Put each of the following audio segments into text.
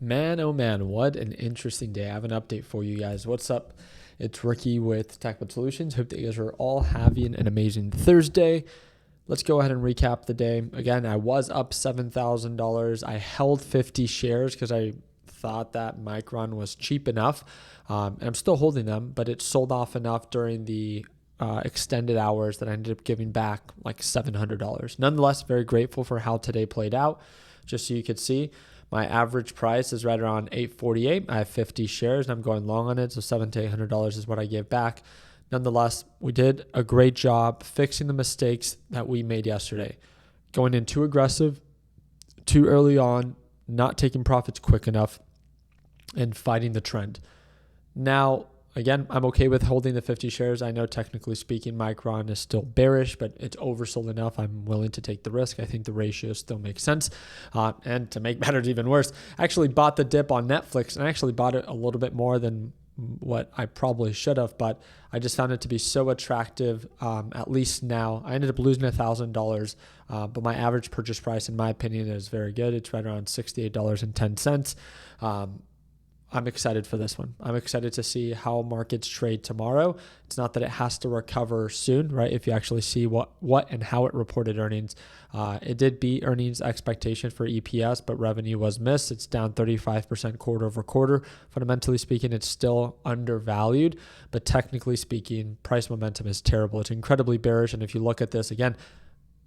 Man, oh man, what an interesting day. I have an update for you guys. What's up? It's Ricky with Tactical Solutions. Hope that you guys are all having an amazing Thursday. Let's go ahead and recap the day. Again, I was up $7,000. I held 50 shares because I thought that Micron was cheap enough. And I'm still holding them, but it sold off enough during the extended hours that I ended up giving back like $700. Nonetheless, very grateful for how today played out. Just so you could see, my average price is right around $848. I have 50 shares and I'm going long on it. So $700 to $800 is what I gave back. Nonetheless, we did a great job fixing the mistakes that we made yesterday. Going in too aggressive, too early on, not taking profits quick enough, and fighting the trend. Now, again, I'm okay with holding the 50 shares. I know technically speaking, Micron is still bearish, but it's oversold enough. I'm willing to take the risk. I think the ratio still makes sense. And to make matters even worse, I actually bought the dip on Netflix, and I actually bought it a little bit more than what I probably should have, but I just found it to be so attractive. At least now I ended up losing $1,000, but my average purchase price, in my opinion, is very good. It's right around $68.10. I'm excited for this one. I'm excited to see how markets trade tomorrow. It's not that it has to recover soon, right? If you actually see what and how it reported earnings. It did beat earnings expectation for EPS, but revenue was missed. It's down 35% quarter over quarter. Fundamentally speaking, it's still undervalued, but technically speaking, price momentum is terrible. It's incredibly bearish. And if you look at this again,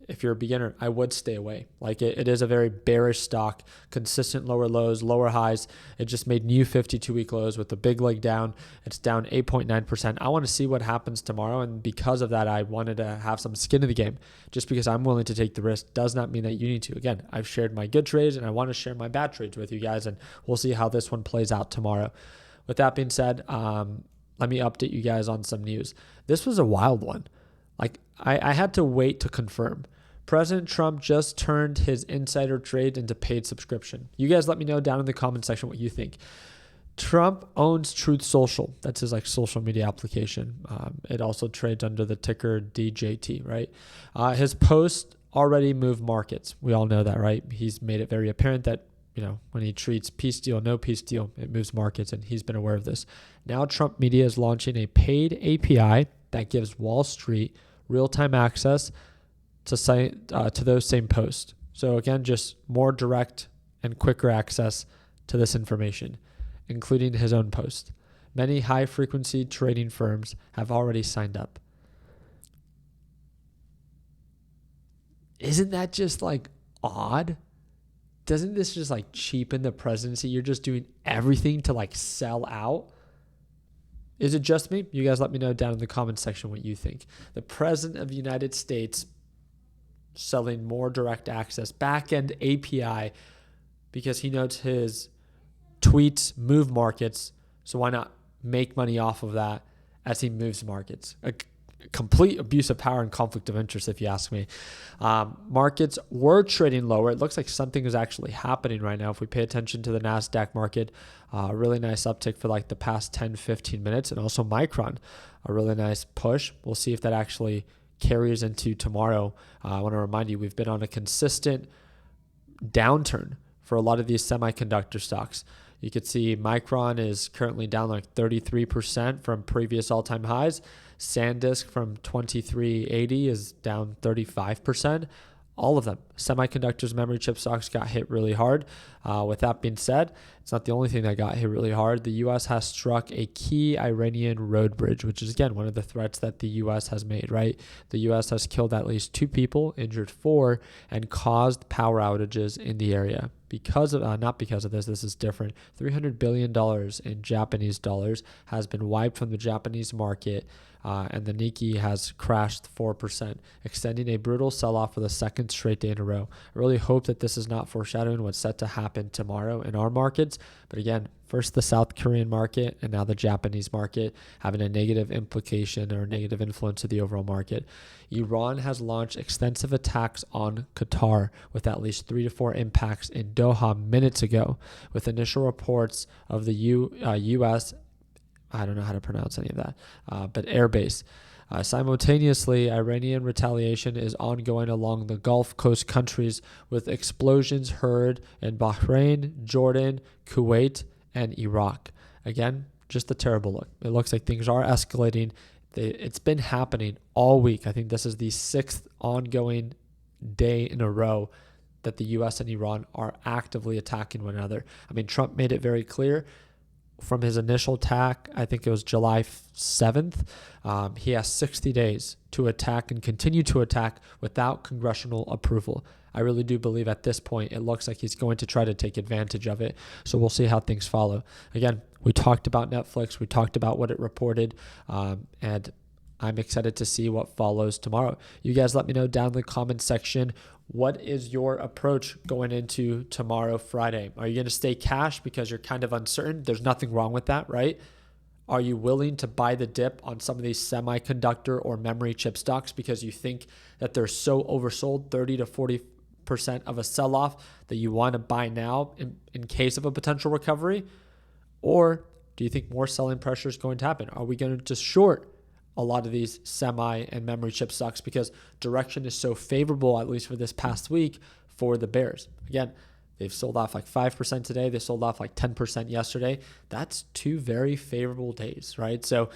if you're a beginner, I would stay away. Like it is a very bearish stock, consistent lower lows, lower highs. It just made new 52-week lows with a big leg down. It's down 8.9%. I want to see what happens tomorrow. And because of that, I wanted to have some skin in the game. Just because I'm willing to take the risk does not mean that you need to. Again, I've shared my good trades and I want to share my bad trades with you guys. And we'll see how this one plays out tomorrow. With that being said, let me update you guys on some news. This was a wild one. Like I had to wait to confirm. President Trump just turned his insider trade into paid subscription. You guys let me know down in the comment section what you think. Trump owns Truth Social. That's his social media application. It also trades under the ticker DJT, right? His post already moved markets. We all know that, right? He's made it very apparent that when he treats peace deal, no peace deal, it moves markets, and he's been aware of this. Now Trump Media is launching a paid API that gives Wall Street real-time access to those same posts. So again, just more direct and quicker access to this information, including his own post. Many high-frequency trading firms have already signed up. Isn't that just odd? Doesn't this just cheapen the presidency? You're just doing everything to sell out. Is it just me? You guys let me know down in the comment section what you think. The president of the United States selling more direct access, back-end API, because he knows his tweets move markets, so why not make money off of that as he moves markets? A complete abuse of power and conflict of interest, if you ask me. Markets were trading lower. It looks like something is actually happening right now. If we pay attention to the NASDAQ market, a really nice uptick for the past 10, 15 minutes, and also Micron, a really nice push. We'll see if that actually carries into tomorrow. I want to remind you, we've been on a consistent downturn for a lot of these semiconductor stocks. You could see Micron is currently down 33% from previous all-time highs. SanDisk from 2380 is down 35%. All of them, semiconductors, memory chip stocks, got hit really hard. With that being said, it's not the only thing that got hit really hard. The U.S. has struck a key Iranian road bridge, which is, again, one of the threats that the U.S. has made, right? The U.S. has killed at least 2 people, injured 4, and caused power outages in the area. Not because of this is different. $300 billion in Japanese dollars has been wiped from the Japanese market, and the Nikkei has crashed 4%, extending a brutal sell-off for the second straight day in a row. I really hope that this is not foreshadowing what's set to happen tomorrow in our markets. But again, first the South Korean market and now the Japanese market having a negative implication or negative influence to the overall market. Iran has launched extensive attacks on Qatar with at least 3 to 4 impacts in Doha minutes ago, with initial reports of the U.S. I don't know how to pronounce any of that, but airbase. Simultaneously, Iranian retaliation is ongoing along the Gulf Coast countries, with explosions heard in Bahrain, Jordan, Kuwait, and Iraq. Again, just a terrible look. It looks like things are escalating. It's been happening all week. I think this is the 6th ongoing day in a row that the U.S. and Iran are actively attacking one another. I mean, Trump made it very clear from his initial attack, I think it was July 7th, he has 60 days to attack and continue to attack without congressional approval. I really do believe at this point it looks like he's going to try to take advantage of it. So we'll see how things follow. Again, we talked about Netflix. We talked about what it reported, and I'm excited to see what follows tomorrow. You guys let me know down in the comments section, what is your approach going into tomorrow, Friday? Are you going to stay cash because you're kind of uncertain? There's nothing wrong with that, right? Are you willing to buy the dip on some of these semiconductor or memory chip stocks because you think that they're so oversold, 30 to 40% of a sell-off, that you want to buy now in case of a potential recovery? Or do you think more selling pressure is going to happen? Are we going to just short a lot of these semi and memory chip stocks because direction is so favorable, at least for this past week, for the bears? Again, they've sold off like 5% today. They sold off like 10% yesterday. That's 2 very favorable days, right? So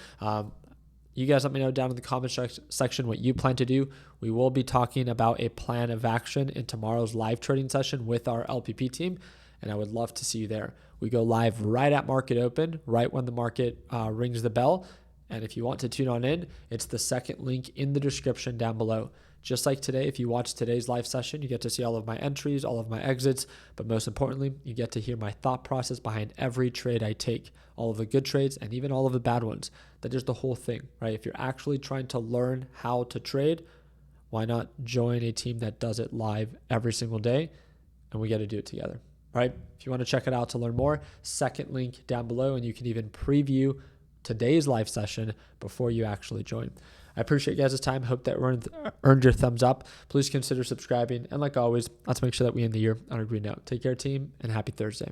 you guys let me know down in the comment section what you plan to do. We will be talking about a plan of action in tomorrow's live trading session with our LPP team, and I would love to see you there. We go live right at market open, right when the market rings the bell. And if you want to tune on in, it's the second link in the description down below. Just like today, if you watch today's live session, you get to see all of my entries, all of my exits, but most importantly, you get to hear my thought process behind every trade I take, all of the good trades and even all of the bad ones. That is the whole thing, right? If you're actually trying to learn how to trade, why not join a team that does it live every single day? And we get to do it together, right? If you want to check it out to learn more, second link down below, and you can even preview today's live session before you actually join. I appreciate you guys' time. Hope that earned your thumbs up. Please consider subscribing. And like always, let's make sure that we end the year on a green note. Take care, team, and happy Thursday.